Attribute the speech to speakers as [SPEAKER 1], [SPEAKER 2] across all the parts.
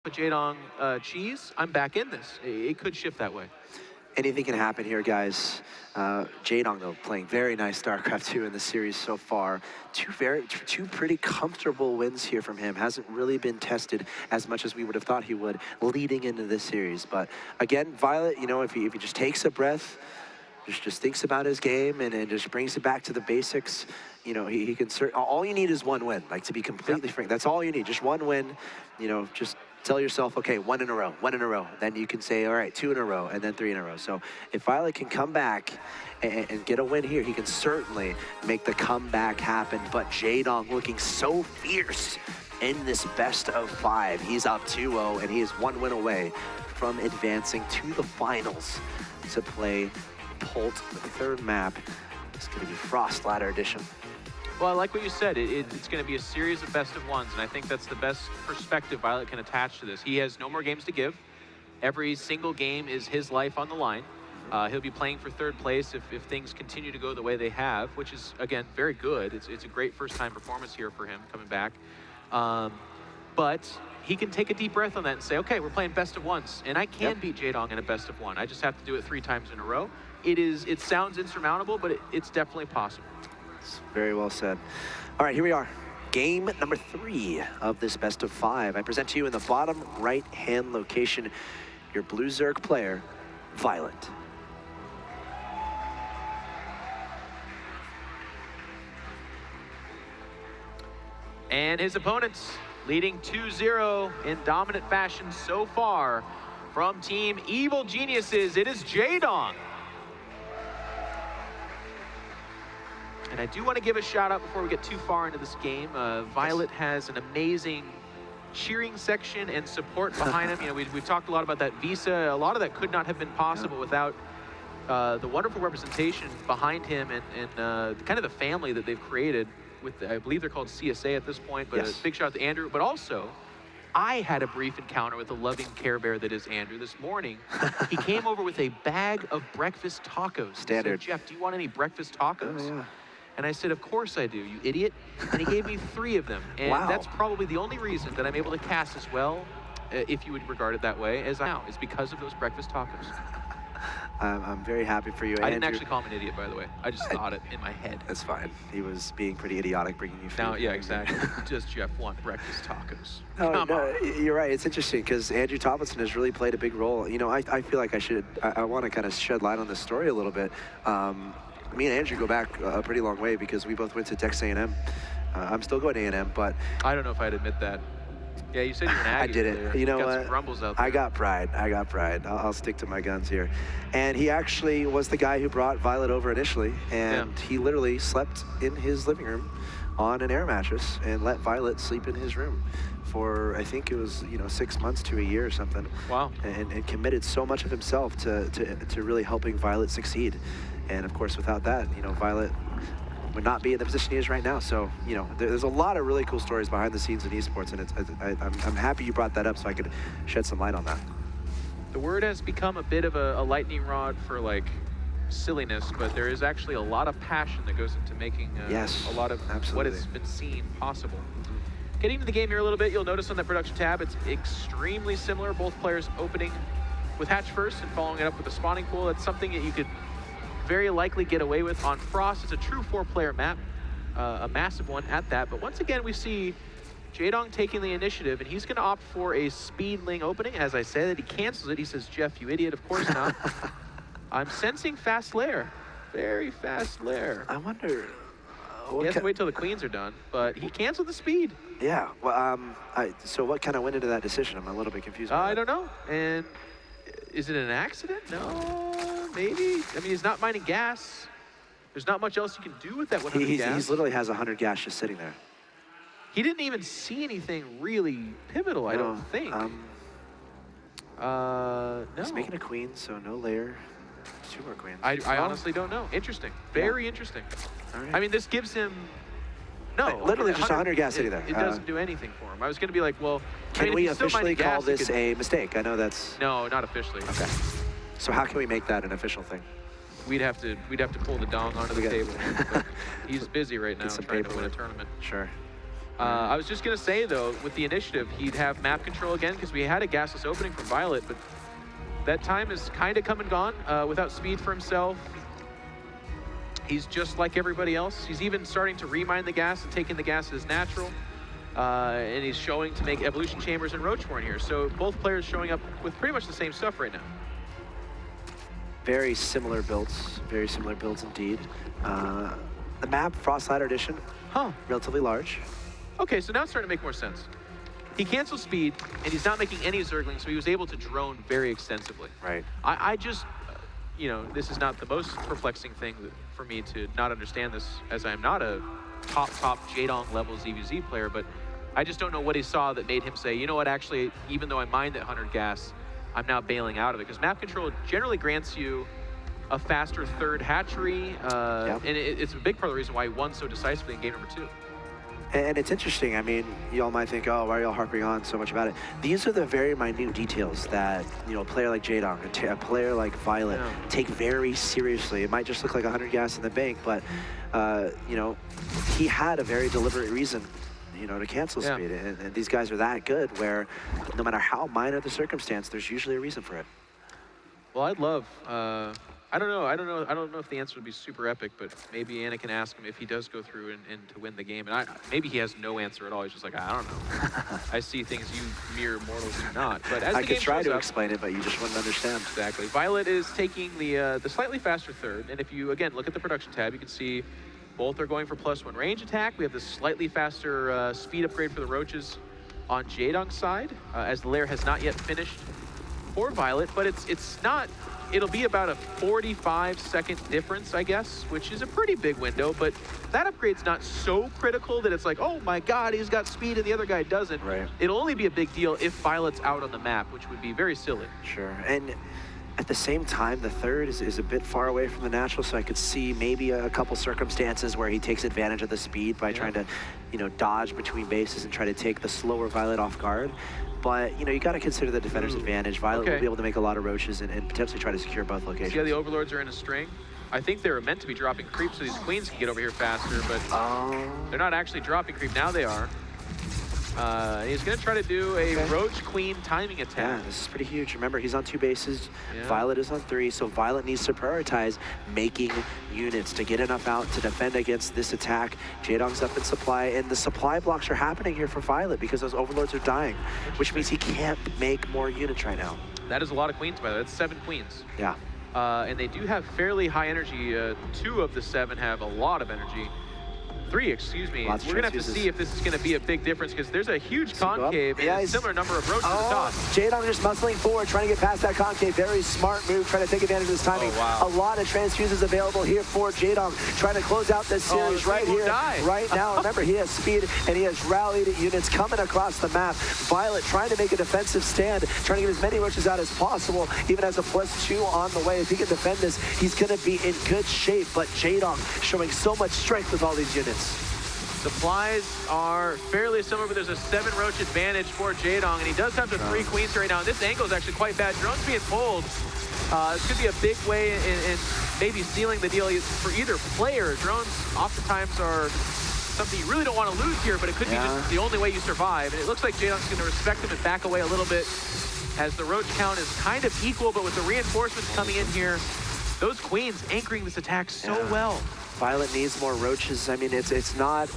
[SPEAKER 1] Jaedong cheese, I'm back in this. It could shift that way.
[SPEAKER 2] Anything can happen here, guys. Jaedong, though, playing very nice StarCraft 2 in the series so far. Two pretty comfortable wins here from him. Hasn't really been tested as much as we would have thought he would leading into this series. But again, viOLet, you know, if he just takes a breath, just thinks about his game and just brings it back to the basics, you know, he can all you need is one win, like, to be completely frank. That's all you need, just one win. You know, just tell yourself, okay, one in a row. Then you can say, all right, 2 in a row, and then 3 in a row. So if viOLet can come back and get a win here, he can certainly make the comeback happen. But Jaedong looking so fierce in this best of 5. He's up 2-0, and he is 1 win away from advancing to the finals to play Pult, the third map. It's going to be Frost Ladder Edition.
[SPEAKER 1] Well, I like what you said. It's going to be a series of best of ones, and I think that's the best perspective viOLet can attach to this. He has no more games to give. Every single game is his life on the line. He'll be playing for third place if things continue to go the way they have, which is, again, very good. It's a great first-time performance here for him coming back. But he can take a deep breath on that and say, okay, we're playing best of ones, and I can beat Jaedong in a best of 1. I just have to do it 3 times in a row. It sounds insurmountable, but it's definitely possible.
[SPEAKER 2] Very well said. All right, here we are. Game number 3 of this best of 5. I present to you in the bottom right-hand location your Blue Zerg player, viOLet.
[SPEAKER 1] And his opponents leading 2-0 in dominant fashion so far from Team Evil Geniuses. It is Jaedong. And I do want to give a shout out before we get too far into this game. viOLet has an amazing cheering section and support behind him. You know, we've talked a lot about that visa. A lot of that could not have been possible without the wonderful representation behind him and kind of the family that they've created with, I believe they're called CSA at this point, but a big shout out to Andrew. But also, I had a brief encounter with the loving Care Bear that is Andrew this morning. He came over with a bag of breakfast tacos.
[SPEAKER 2] Standard.
[SPEAKER 1] He said, Jeff, do you want any breakfast tacos?
[SPEAKER 2] Oh, yeah.
[SPEAKER 1] And I said, of course I do, you idiot. And he gave me 3 of them. And that's probably the only reason that I'm able to cast as well, if you would regard it that way, as I now, is because of those breakfast tacos.
[SPEAKER 2] I'm very happy for you,
[SPEAKER 1] I didn't actually call him an idiot, by the way. I just thought it in my head.
[SPEAKER 2] That's fine. He was being pretty idiotic bringing you food.
[SPEAKER 1] Now, yeah, exactly. Does Jeff want breakfast tacos?
[SPEAKER 2] No, you're right. It's interesting because Andrew Tomlinson has really played a big role. You know, I feel like I want to kind of shed light on this story a little bit. Me and Andrew go back a pretty long way because we both went to Texas A&M. I'm still going to A&M, but
[SPEAKER 1] I don't know if I'd admit that. Yeah, you said you were an Aggie.
[SPEAKER 2] I did it. You know
[SPEAKER 1] got
[SPEAKER 2] what?
[SPEAKER 1] some grumbles out there.
[SPEAKER 2] I got pride. I'll stick to my guns here. And he actually was the guy who brought viOLet over initially, and he literally slept in his living room on an air mattress and let viOLet sleep in his room for, I think it was, you know, 6 months to a year or something.
[SPEAKER 1] Wow.
[SPEAKER 2] And committed so much of himself to really helping viOLet succeed. And of course, without that, you know, viOLet would not be in the position he is right now. So, you know, there's a lot of really cool stories behind the scenes in esports, and I'm happy you brought that up so I could shed some light on that.
[SPEAKER 1] The word has become a bit of a lightning rod for, like, silliness, but there is actually a lot of passion that goes into making a lot of what has been seen possible. Getting into the game here a little bit, you'll notice on that production tab, it's extremely similar. Both players opening with hatch first and following it up with a spawning pool. That's something that you could very likely get away with on Frost. It's a true 4-player map, a massive one at that. But once again, we see Jaedong taking the initiative, and he's going to opt for a speedling opening. As I said, he cancels it. He says, Jeff, you idiot, of course not. I'm sensing fast lair. Very fast lair.
[SPEAKER 2] I wonder...
[SPEAKER 1] he has to wait till the queens are done, but he canceled the speed.
[SPEAKER 2] Yeah, well, so what kind of went into that decision? I'm a little bit confused.
[SPEAKER 1] I don't know. And is it an accident? No. Maybe. I mean, he's not mining gas. There's not much else you can do with that 100 gas.
[SPEAKER 2] He literally has 100 gas just sitting there.
[SPEAKER 1] He didn't even see anything really pivotal, I don't think. No.
[SPEAKER 2] He's making a queen, so no layer. 2 more queens.
[SPEAKER 1] I honestly don't know. Interesting. Very interesting.
[SPEAKER 2] All right.
[SPEAKER 1] I mean, this gives him... No.
[SPEAKER 2] Literally just 100 gas sitting there.
[SPEAKER 1] It doesn't do anything for him. I was going to be like, well...
[SPEAKER 2] Can we officially call this a mistake? I know that's...
[SPEAKER 1] No, not officially.
[SPEAKER 2] Okay. So how can we make that an official thing?
[SPEAKER 1] We'd have to pull the dong onto the table. He's busy right now trying to win a tournament.
[SPEAKER 2] Sure.
[SPEAKER 1] I was just going to say, though, with the initiative, he'd have map control again because we had a gasless opening from viOLet, but that time is kind of come and gone without speed for himself. He's just like everybody else. He's even starting to remine the gas and taking the gas as natural. And he's showing to make evolution chambers and RO4 in here. So both players showing up with pretty much the same stuff right now.
[SPEAKER 2] Very similar builds indeed. The map, Frost Ladder Edition, relatively large.
[SPEAKER 1] Okay, so now it's starting to make more sense. He cancels speed, and he's not making any Zerglings, so he was able to drone very extensively.
[SPEAKER 2] Right.
[SPEAKER 1] I just, you know, this is not the most perplexing thing for me to not understand this, as I'm not a top Jaedong level ZVZ player, but I just don't know what he saw that made him say, you know what, actually, even though I mined that 100 gas, I'm now bailing out of it. Because map control generally grants you a faster third hatchery, and it's a big part of the reason why he won so decisively in game number 2.
[SPEAKER 2] And it's interesting, I mean, y'all might think, oh, why are y'all harping on so much about it? These are the very minute details that, you know, a player like Jaedong, a player like viOLet take very seriously. It might just look like 100 gas in the bank, but, you know, he had a very deliberate reason, you know, to cancel speed. And these guys are that good where no matter how minor the circumstance, there's usually a reason for it.
[SPEAKER 1] Well, I'd love, I don't know if the answer would be super epic, but maybe Anna can ask him if he does go through and to win the game. And maybe he has no answer at all. He's just like, I don't know. I see things you mere mortals do not. But as
[SPEAKER 2] I
[SPEAKER 1] the
[SPEAKER 2] could
[SPEAKER 1] game
[SPEAKER 2] try to
[SPEAKER 1] up,
[SPEAKER 2] explain it, but you just wouldn't understand.
[SPEAKER 1] Exactly. viOLet is taking the slightly faster third. And if you, again, look at the production tab, you can see both are going for +1 range attack. We have the slightly faster speed upgrade for the Roaches on Jaedong's side, as the lair has not yet finished for viOLet, but it's not. It'll be about a 45-second difference, I guess, which is a pretty big window, but that upgrade's not so critical that it's like, oh my God, he's got speed and the other guy doesn't.
[SPEAKER 2] Right.
[SPEAKER 1] It'll only be a big deal if viOLet's out on the map, which would be very silly.
[SPEAKER 2] Sure, and at the same time, the third is a bit far away from the natural, so I could see maybe a couple circumstances where he takes advantage of the speed by trying to, you know, dodge between bases and try to take the slower viOLet off guard. But, you know, you got to consider the defender's advantage. viOLet will be able to make a lot of Roaches and potentially try to secure both locations.
[SPEAKER 1] See how the Overlords are in a string? I think they were meant to be dropping creep so these Queens can get over here faster, but they're not actually dropping creep. Now they are. He's going to try to do a Roach Queen timing attack.
[SPEAKER 2] Yeah, this is pretty huge. Remember, he's on 2 bases. viOLet is on 3, so viOLet needs to prioritize making units to get enough out to defend against this attack. Jaedong's up in supply, and the supply blocks are happening here for viOLet because those Overlords are dying, which means he can't make more units right now.
[SPEAKER 1] That is a lot of Queens, by the way. That's 7 Queens.
[SPEAKER 2] Yeah.
[SPEAKER 1] And they do have fairly high energy. 2 of the 7 have a lot of energy. 3, excuse me. We're going to have to see if this is going to be a big difference because there's a huge concave and a similar number of Roaches to the top.
[SPEAKER 2] Jaedong just muscling forward, trying to get past that concave. Very smart move, trying to take advantage of this timing. A lot of transfuses available here for Jaedong, trying to close out this series right here, right now. Remember, he has speed and he has rallied units coming across the map. viOLet trying to make a defensive stand, trying to get as many Roaches out as possible, even as a +2 on the way. If he can defend this, he's going to be in good shape. But Jaedong showing so much strength with all these units.
[SPEAKER 1] Supplies are fairly similar, but there's a 7 Roach advantage for Jaedong, and he does have the 3 Queens right now. And this angle is actually quite bad. Drones being pulled. This could be a big way in maybe sealing the deal for either player. Drones oftentimes are something you really don't want to lose here, but it could be just the only way you survive. And it looks like Jaedong's going to respect him and back away a little bit as the Roach count is kind of equal, but with the reinforcements coming in here, those Queens anchoring this attack so well.
[SPEAKER 2] viOLet needs more Roaches. I mean, it's not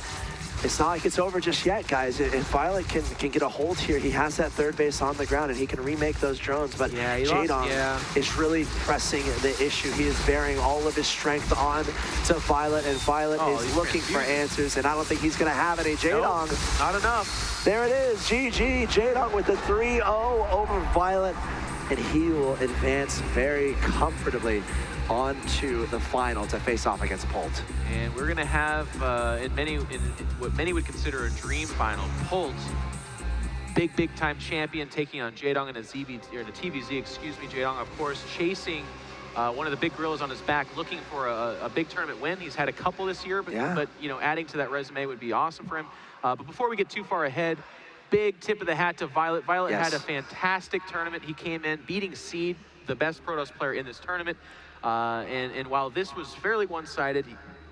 [SPEAKER 2] like it's over just yet, guys. If viOLet can get a hold here, he has that 3rd base on the ground and he can remake those drones. But Jaedong is really pressing the issue. He is bearing all of his strength on to viOLet, and viOLet is looking for answers, and I don't think he's going to have any. Jaedong,
[SPEAKER 1] not enough.
[SPEAKER 2] There it is. GG. Jaedong with the 3-0 over viOLet, and he will advance very comfortably onto the final to face off against Pult.
[SPEAKER 1] And we're going to have, in what many would consider a dream final, Pult, big time champion, taking on Jaedong in a TVZ, excuse me. Jaedong, of course, chasing one of the big gorillas on his back, looking for a big tournament win. He's had a couple this year, but you know, adding to that resume would be awesome for him. But before we get too far ahead, big tip of the hat to viOLet. viOLet had a fantastic tournament. He came in beating Seed, the best Protoss player in this tournament. And while this was fairly one-sided,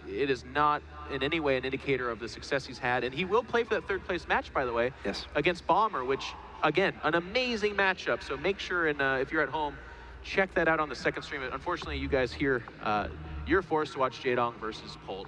[SPEAKER 1] it is not in any way an indicator of the success he's had. And he will play for that third place match, by the way,
[SPEAKER 2] yes,
[SPEAKER 1] against Bomber, which, again, an amazing matchup. So make sure, and if you're at home, check that out on the second stream. Unfortunately, you guys here, you're forced to watch Jaedong versus Polt.